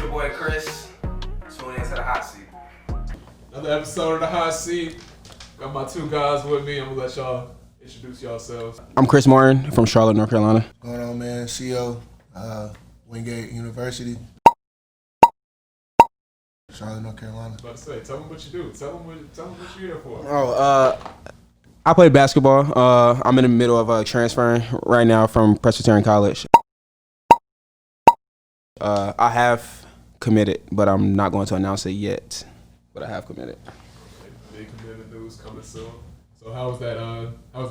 your boy Chris. Tune into the hot seat. Another episode of the hot seat. Got my two guys with me. I'm gonna let y'all introduce yourselves. I'm Chris Martin from Charlotte, North Carolina. What's going on, man? Sio, Wingate University, Charlotte, North Carolina. About to say, tell them what you do. Tell them what you're here for. I play basketball. I'm in the middle of transferring right now from Presbyterian College. I have committed, but I'm not going to announce it yet. But I have committed. Big commitment news coming soon. So how was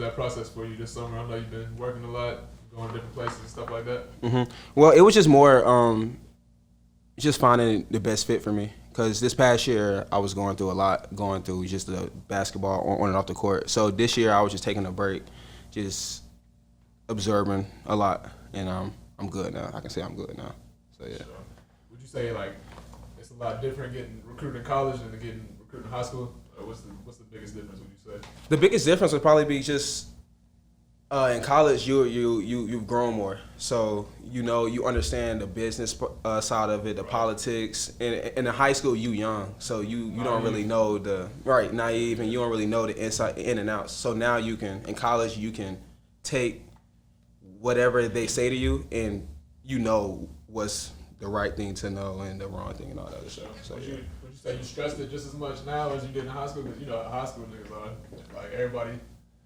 that process for you this summer? I know you've been working a lot, going to different places and stuff like that. Mm-hmm. Well, it was just more just finding the best fit for me. Because this past year, I was going through just the basketball on and off the court. So this year, I was just taking a break, just observing a lot, and I'm good now. I can say I'm good now. So yeah. Sure. Would you say like it's a lot different getting recruited in college than getting recruited in high school? Or what's the biggest difference? Would you say? The biggest difference would probably be just in college you've grown more, so you understand the business side of it, the politics. And in high school you young, so you don't really know naive, and you don't really know the inside in and outs. So now in college you can take whatever they say to you, and what's the right thing to know and the wrong thing and all that other stuff. So would you say you stressed it just as much now as you did in high school? Because high school niggas are like everybody.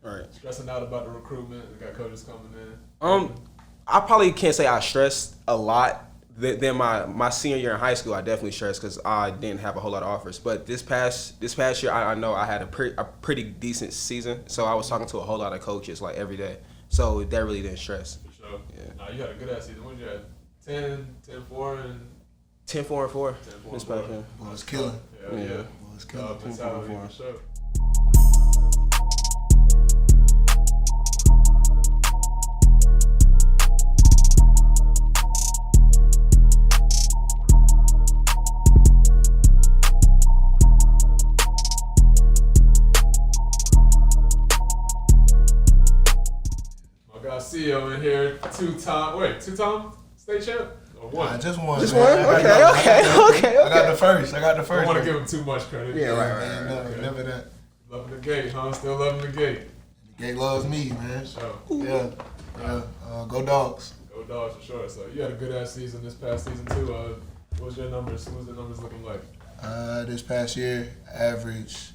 Right. Stressing out about the recruitment. We got coaches coming in. I probably can't say I stressed a lot. Then my senior year in high school, I definitely stressed because I didn't have a whole lot of offers. But this past year, I know I had a pretty decent season. So I was talking to a whole lot of coaches like every day. So that really didn't stress. For sure. Yeah. Nah, you had a good ass season. What did you have? 10-4 and 10-4-4. 10-4. This past year. Boy, it's killing. Yeah. Boy, it's killing. Mentality for sure. Sio in here, two-time state champ? Or one? Just one. Just man. one? Okay. I got the first. I don't want to give him too much credit. Yeah, right. Okay. Never that. Loving the gate, huh? Still loving the gate. The gate loves me, man. Sure. Yeah. Go Dogs. Go Dogs for sure. So you had a good ass season this past season too. What was your numbers? What was the numbers looking like? This past year, average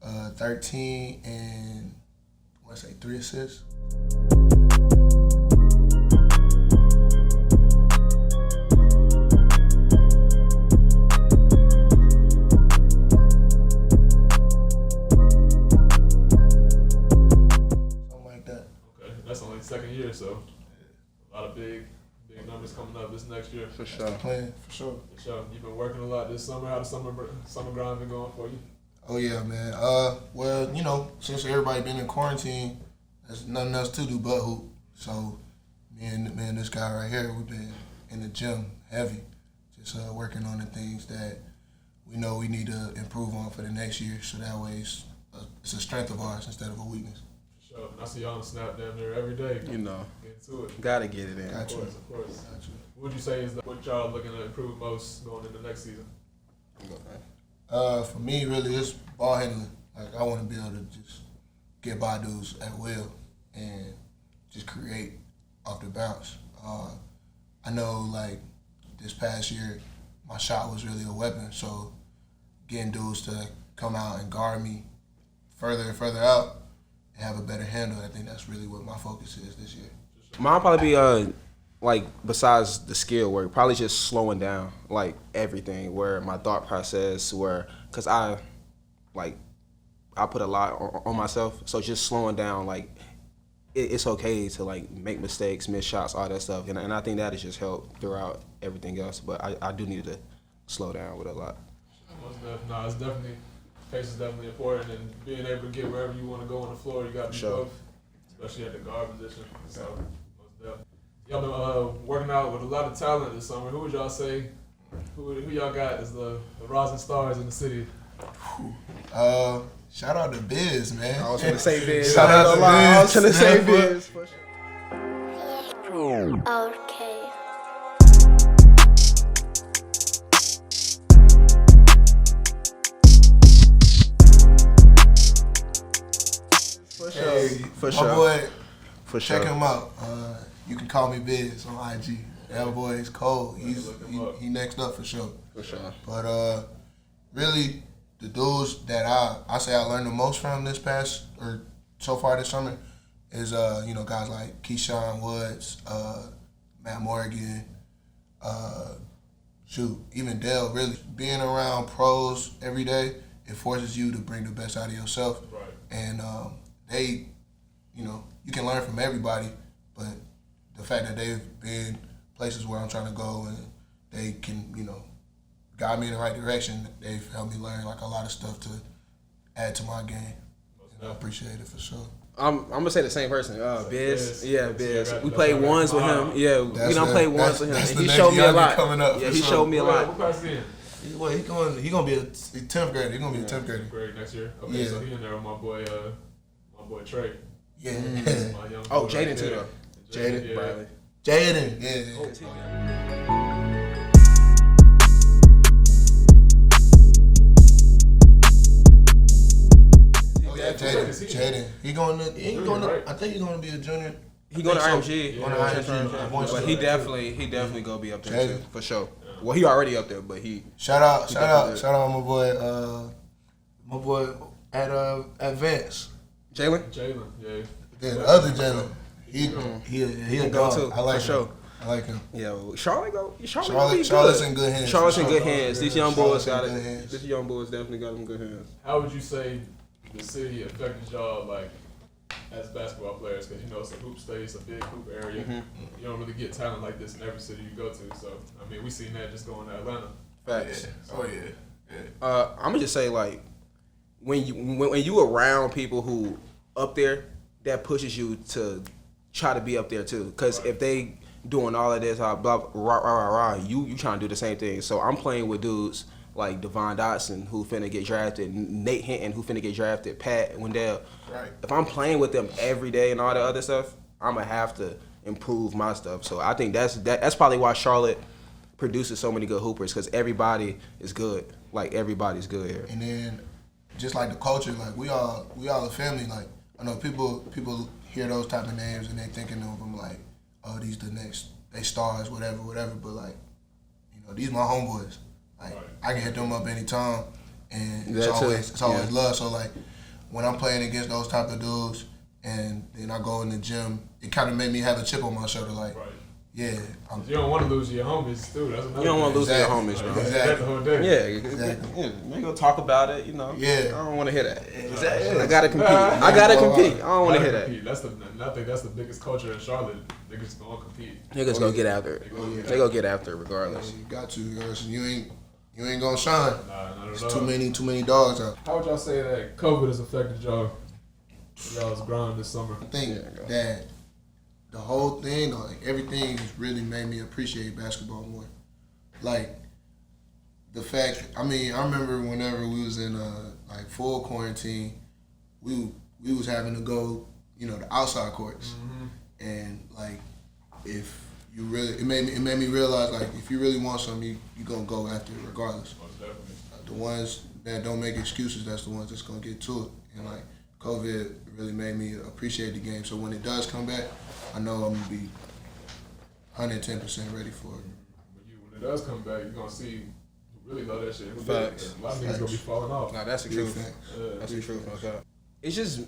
13 and 3 assists. Second year, so a lot of big numbers coming up this next year. For sure. Playing, for sure. For sure. You've been working a lot this summer. How the summer grind been going for you? Oh yeah, man. Well, since everybody been in quarantine, there's nothing else to do but hoop. So me and this guy right here, we've been in the gym heavy, just working on the things that we know we need to improve on for the next year. So that way it's a strength of ours instead of a weakness. Sure. I see y'all on Snap damn near every day. Get to it. Gotta get it in. Got you. Of course. What would you say is what y'all looking to improve most going into next season? For me, really, it's ball handling. Like, I want to be able to just get by dudes at will and just create off the bounce. I know, like, this past year, my shot was really a weapon, so getting dudes to come out and guard me further and further out and have a better handle, I think that's really what my focus is this year. Mine probably be besides the skill work, probably just slowing down like everything. Where my thought process, because I put a lot on myself, so just slowing down. Like it's okay to like make mistakes, miss shots, all that stuff, and I think that has just helped throughout everything else. But I do need to slow down with a lot. It's definitely. Pace is definitely important, and being able to get wherever you want to go on the floor, you got to be both, especially at the guard position. So, most definitely. Y'all been working out with a lot of talent this summer. Who would y'all say, who y'all got as the rising stars in the city? Shout out to Biz, man. I was gonna say Biz. Shout out to Biz. I was gonna say Biz. Okay. For sure. My boy, For check sure. him out. You can call me Biz on IG. That boy is cold. He next up for sure. For sure. But really, the dudes that I say I learned the most from this past or so far this summer is guys like Keyshawn Woods, Matt Morgan, even Dale. Really, being around pros every day, it forces you to bring the best out of yourself. Right. And they, you can learn from everybody, but the fact that they've been places where I'm trying to go and they can, guide me in the right direction, they've helped me learn like a lot of stuff to add to my game. And I appreciate it for sure. I'm gonna say the same person. Biz. Yeah, Biz. Yeah, We played ones with him. Yeah, we done played ones with him. That's And the he next showed me a youngin' lot. coming up Yeah, for he sure. showed me a lot. What class in? He gonna be a 10th grader. He gonna be a 10th grader. Grade next year. Okay, Yeah. so he in there with my boy Trey. Yeah. My young Oh, boy Jaden right too there. though. Jaden. Yeah. Bradley. Jaden. Yeah. Oh yeah, Jaden. He going to. I think he's going to be a junior. He going to so. IMG. Going to IMG. But he definitely gonna be up there too, for sure. Well, he already up there, but he. Shout out my boy at Vance. Jalen. Yeah. The other Jalen. He can a go dog. too, I like for him. sure. I like him. Yeah, well, Charlotte be Charlotte's good. in good hands. Charlotte's in for good sure. hands. These young boys Charlotte's in got good it. hands. These young boys definitely got them in good hands. How would you say the city affected y'all like as basketball players? Because it's a hoop state, it's a big hoop area. Mm-hmm. You don't really get talent like this in every city you go to. So I mean, we seen that just going to Atlanta. Facts. Oh yeah. I'm gonna just say like when you around people who up there, that pushes you to try to be up there too. Cause if they doing all of this, blah, you trying to do the same thing. So I'm playing with dudes like Devon Dotson who finna get drafted, Nate Hinton who finna get drafted, Pat Wendell. Right. If I'm playing with them every day and all that other stuff, I'm gonna have to improve my stuff. So I think that's probably why Charlotte produces so many good hoopers, because everybody is good. Like everybody's good here. And then just like the culture, like we all a family. Like I know people hear those type of names and they thinking of them like, oh, these the next they stars, whatever. But like, these my homeboys. Like I can hit them up anytime, and it's always love. So like when I'm playing against those type of dudes, and then I go in the gym, it kind of made me have a chip on my shoulder. Like, yeah, you don't want to lose your homies too. That's another. You don't want to lose your Exactly. homies, bro. Exactly. The whole day. Yeah, Exactly. Maybe go talk about it. Yeah. I don't want to hear that. Exactly. I gotta compete. I don't want to hear that. Compete. I think that's the biggest culture in Charlotte. Niggas gonna compete. Niggas gonna get after it. They gonna get after it regardless. You got to. You ain't gonna shine. Nah, not at There's all. too many dogs out. How would y'all say that COVID has affected y'all's grind this summer? I think that the whole thing, like everything, has really made me appreciate basketball more. Like the fact, I remember whenever we was in like full quarantine, we was having to go, the outside courts, and like if you really, it made me realize like if you really want something, you gonna go after it regardless. Most definitely. The ones that don't make excuses, that's the ones that's gonna get to it. And like COVID really made me appreciate the game. So when it does come back, I know I'm gonna be 110% ready for it. When it does come back, you're gonna see who really love that shit. Facts. A lot of niggas gonna be falling off. Nah, that's the truth. That's the truth. Okay. It just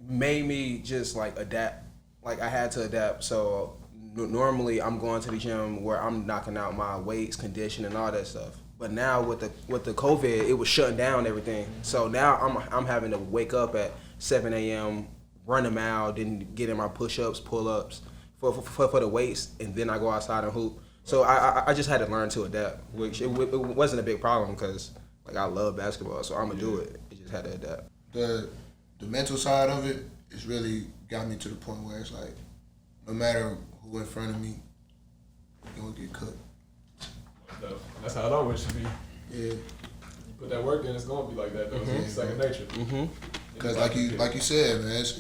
made me just like adapt. Like I had to adapt. So normally I'm going to the gym where I'm knocking out my weights, condition, and all that stuff. But now with the COVID, it was shutting down everything. So now I'm having to wake up at 7 a.m., run a mile, then get in my push-ups, pull-ups for the weights, and then I go outside and hoop. So I just had to learn to adapt, which it wasn't a big problem because like I love basketball, so I'm gonna do it. I just had to adapt. The mental side of it is really got me to the point where it's like no matter who in front of me, you're gonna get cooked. That's how it always should be. Yeah. You put that work in, it's gonna be like that though. It's second nature. Cause like you said, man, it's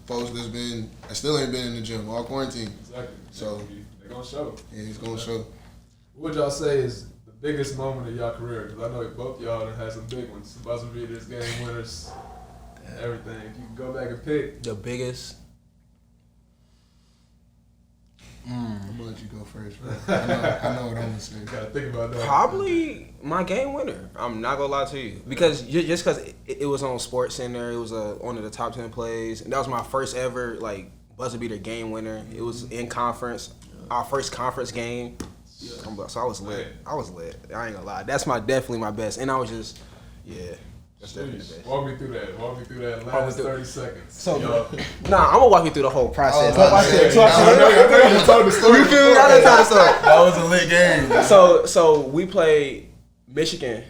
folks that still ain't been in the gym all quarantine. Exactly. So they're gonna show. Yeah, it's gonna show. What would y'all say is the biggest moment of y'all career? Because I know both y'all have had some big ones. Buzzer beaters, game winners, everything. If you can go back and pick. The biggest I'm gonna let you go first, bro. I know what I'm gonna say. Gotta think about that. Probably my game winner. I'm not gonna lie to you because just because it was on Sports Center, it was one of the top 10 plays, and that was my first ever like buzzer beater game winner. It was in conference, our first conference game. So I was lit. I ain't gonna lie. That's definitely my best, and I was just That's definitely the best. Walk me through that last 30 seconds. So, I'm gonna walk you through the whole process. You feel me? That was a lit game. So we played Michigan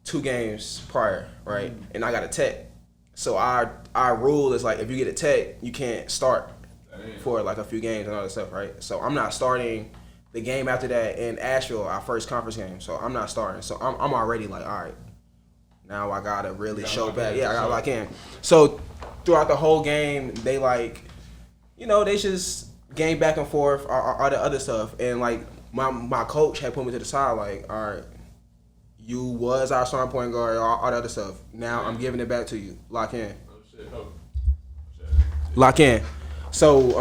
2 games prior, right? And I got a tech. So our rule is like if you get a tech, you can't start for like a few games and all that stuff, right? So I'm not starting the game after that in Asheville, our first conference game. So I'm not starting. So I'm already like, all right, now I gotta really show back. Yeah, I gotta lock in. So throughout the whole game, they like, they just game back and forth, all the other stuff. And like my coach had put me to the side, like, all right, you was our starting point guard, all the other stuff. Now I'm giving it back to you. Lock in. Lock in. So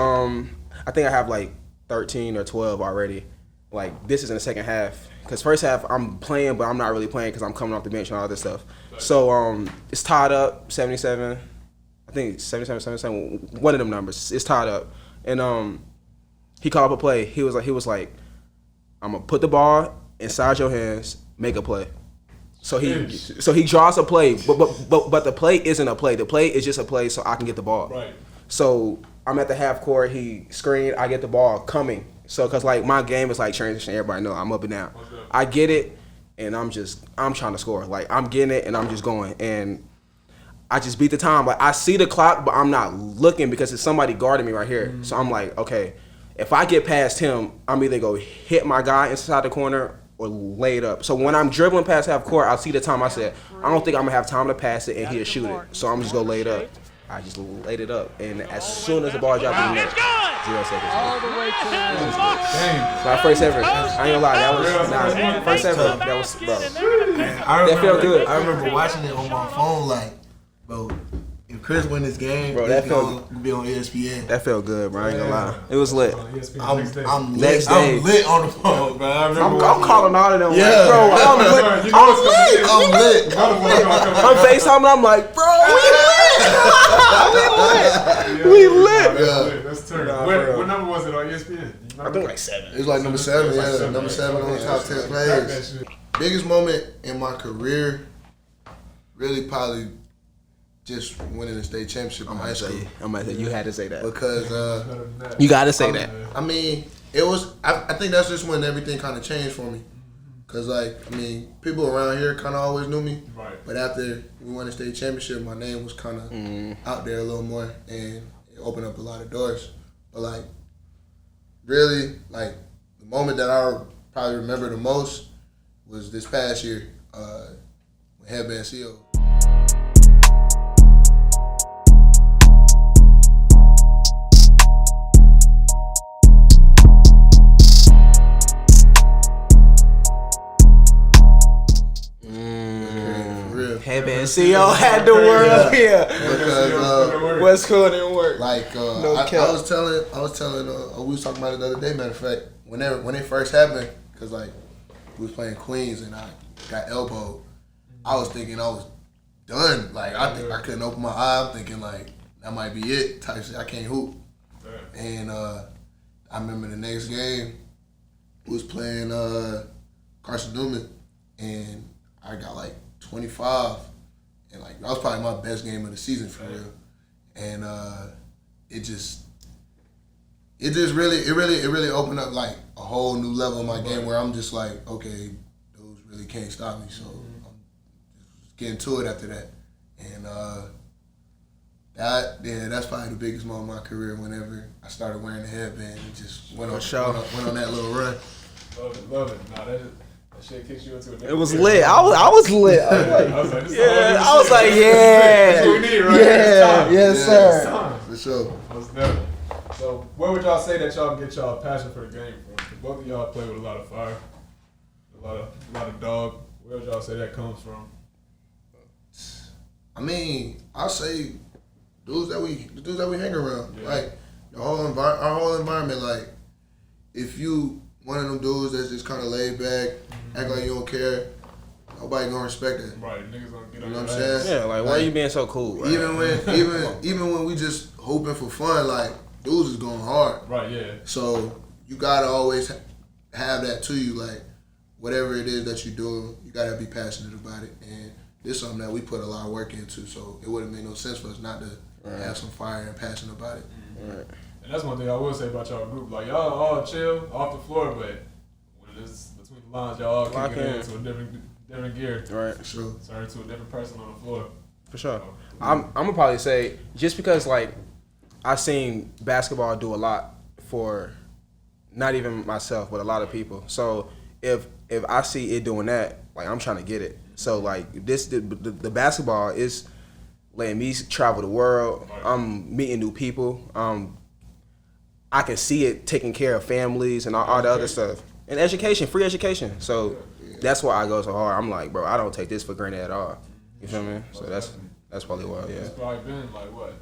I think I have like 13 or 12 already. Like this is in the second half. Because first half I'm playing, but I'm not really playing because I'm coming off the bench and all this stuff. So it's tied up 77. I think 77, one of them numbers. It's tied up. And he called up a play. He was like, I'm gonna put the ball inside your hands, make a play. So he draws a play, but the play isn't a play. The play is just a play so I can get the ball. Right. So I'm at the half court. He screened. I get the ball coming. So because like my game is like transition. Everybody know I'm up and down. I get it, and I'm trying to score. Like I'm getting it, and I'm just going. And I just beat the time. But I see the clock, but I'm not looking because it's somebody guarding me right here. Mm-hmm. So I'm like, okay, if I get past him, I'm either go hit my guy inside the corner or lay it up. So when I'm dribbling past half court, I see the time. I said, I don't think I'm gonna have time to pass it, and he'll shoot it. So I'm just gonna lay it up. I just laid it up, and as soon as the ball dropped in the net, 0 seconds. All the way to my first ever. I ain't gonna lie, that was first ever. That was, bro. That felt good. I remember watching it on my phone, like, bro. If Chris win this game, bro, that felt be on ESPN. That felt good, bro. I ain't gonna lie. It was lit. I'm next day. I'm lit on the phone, bro. I'm calling all of them. Yeah, like, bro. I'm lit. I'm lit. I'm FaceTiming. I'm like, bro, we lit. Yeah, that's terrible. What number was it on ESPN? I think like 7. It was like number 7. Yeah, number 7 on the top 10 plays. Biggest moment in my career, really probably. Just winning the state championship in high school. I'm gonna say you had to say that because you gotta say that. I mean, it was. I think that's just when everything kind of changed for me. Cause people around here kind of always knew me, right. But after we won the state championship, my name was kind of out there a little more, and it opened up a lot of doors. But like, really, like the moment that I probably remember the most was this past year when Headband Sio. Headband Sio had the world here. Because West Coast didn't work. Like I was telling we was talking about it the other day. Matter of fact, when it first happened, because like we was playing Queens and I got elbowed, I was thinking I was done. Like I think I couldn't open my eye. I'm thinking like that might be it. Type shit. I can't hoop. And I remember the next game we was playing Carson Newman, and I got like 25, and like that was probably my best game of the season for real. And it really opened up like a whole new level in my game where I'm just like, okay, those really can't stop me. So I'm just getting to it after that. And that's probably the biggest moment of my career. Whenever I started wearing the headband and just went on that little run. Love it. Nah, that shit kicks you into a. It was lit. I was lit. I was like, yeah. That's what we need, right? Yeah, yes, sir. For sure. Most definitely. So, where would y'all say that y'all get y'all passion for the game from? Both of y'all play with a lot of fire, a lot of dog. Where would y'all say that comes from? I mean, I'll say the dudes that we hang around, like our whole environment, like if you one of them dudes that's just kind of laid back, act like you don't care, nobody gonna respect that. Right, niggas gonna get on You know your what I'm saying? ass. Yeah, like why are you being so cool? Right? Even when we just hoping for fun, like dudes is going hard. Right, yeah. So you gotta always have that to you, like whatever it is that you're doing, you gotta be passionate about it. And this is something that we put a lot of work into, so it wouldn't make no sense for us not to have some fire and passion about it. Right. And that's one thing I will say about y'all group. Like, y'all all chill off the floor, but when it's between the lines, y'all all Lock kicking in. into a different gear. Right. For sure. Turn to a different person on the floor. For sure. So, I'm gonna probably say just because like I seen basketball do a lot for not even myself but a lot of people. So if I see it doing that, like I'm trying to get it. So like this the basketball is letting me travel the world. I'm meeting new people. I can see it taking care of families and all the other stuff. And education, free education. So that's why I go so hard. I'm like, bro, I don't take this for granted at all. You feel me? So that's probably why, yeah. It's probably been like what?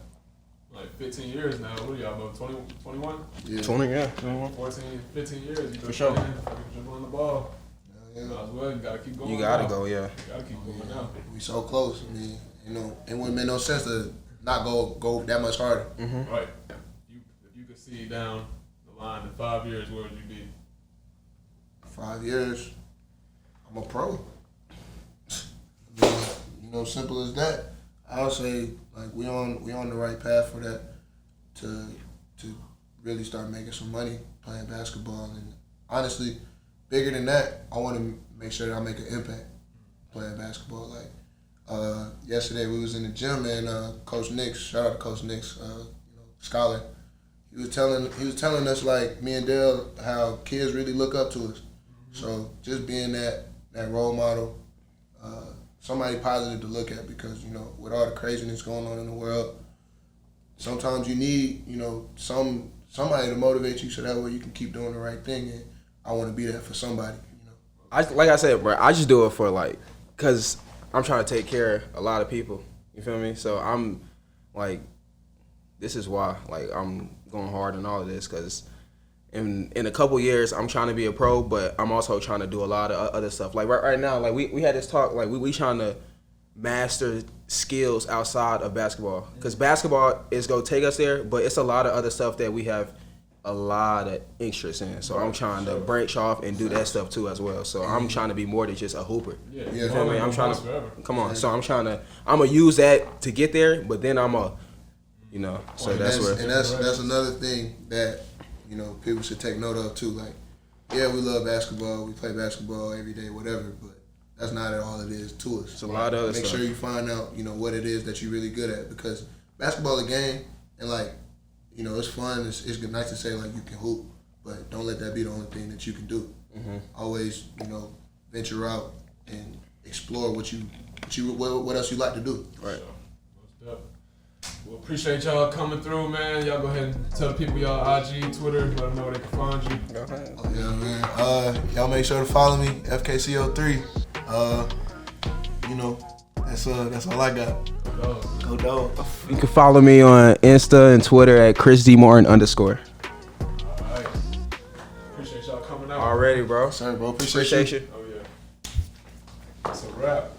Like 15 years now. What are y'all about? 20, 21? Yeah. 20, yeah. 14, 15 years. You've been For sure. playing, fucking dribbling the ball. Yeah. Might as well, you gotta keep going. You gotta now. go, yeah. You gotta keep going now. We so close. I mean, you know, it wouldn't make no sense to not go that much harder. Right. If you could see down the line in 5 years, where would you be? 5 years, I'm a pro. I mean, you know, simple as that. I would say like we on the right path for that to really start making some money playing basketball. And honestly, bigger than that, I want to make sure that I make an impact playing basketball. Like yesterday, we was in the gym and Coach Nix, shout out to Coach Nix, scholar. He was telling us like me and Dale how kids really look up to us. So just being that role model, somebody positive to look at, because with all the craziness going on in the world, sometimes you need somebody to motivate you so that way you can keep doing the right thing. And I want to be that for somebody. Like I said, bro, I just do it for cause I'm trying to take care of a lot of people. You feel me? So I'm like, this is why I'm going hard in all of this, cause in a couple years I'm trying to be a pro, but I'm also trying to do a lot of other stuff. Like right now, like we had this talk, like we trying to master skills outside of basketball, cause basketball is gonna take us there, but it's a lot of other stuff that we have a lot of interest in. So I'm trying to branch off and do that stuff too as well. So I'm trying to be more than just a hooper. Yeah. You feel me? I'm trying to come on. So I'm gonna use that to get there, but then so that's another thing that people should take note of too. Like, yeah, we love basketball, we play basketball every day, whatever, but that's not all it is to us. It's a lot of other Make stuff. sure you find out, what it is that you're really good at, because basketball is a game, and it's fun. It's nice to say like you can hoop, but don't let that be the only thing that you can do. Always, venture out and explore what else you like to do. Right. Well, appreciate y'all coming through, man. Y'all go ahead and tell the people y'all IG, Twitter, let them know where they can find you. Oh, yeah, man. Y'all make sure to follow me, FKCO3. That's all I got. Go dog. You can follow me on Insta and Twitter at ChrisDMartin_. All right. Appreciate y'all coming out. Already, bro. Sorry, bro. Appreciate you. Oh, yeah. That's a wrap.